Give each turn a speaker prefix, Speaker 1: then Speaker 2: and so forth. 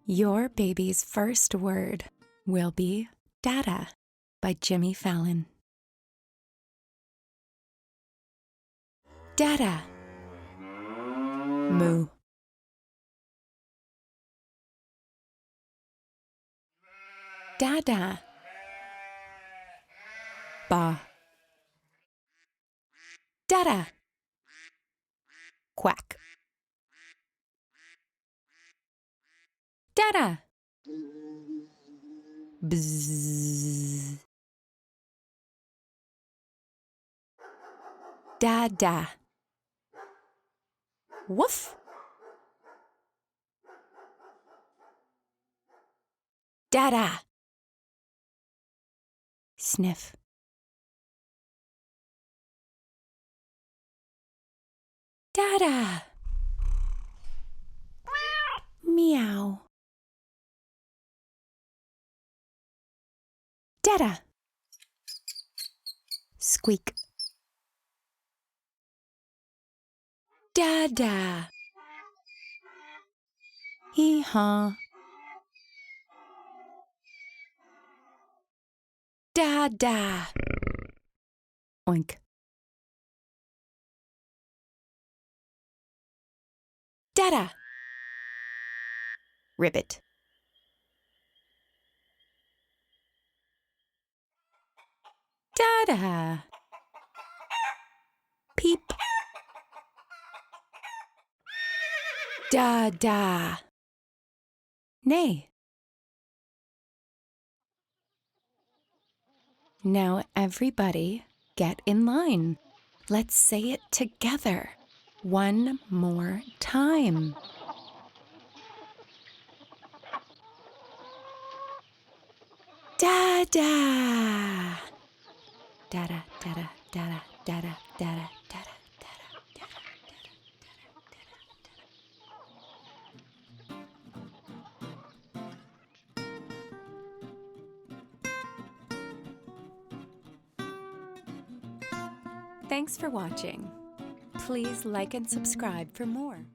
Speaker 1: Your baby's first word will be DADA by Jimmy Fallon. DADA. Moo. DADA. Ba. DADA. Quack. DADA. Bzzz. DADA. Woof. DADA. Sniff. DADA. Meow. DADA. Squeak. DADA. Hee-haw. DADA. Oink. DADA. Ribbit. DADA. Peep. DADA. Nay. Now everybody get in line. Let's say it together. One more time. DADA. DADA, DADA, DADA, DADA, DADA, DADA, DADA, DADA. Thanks for watching. Please like and subscribe for more.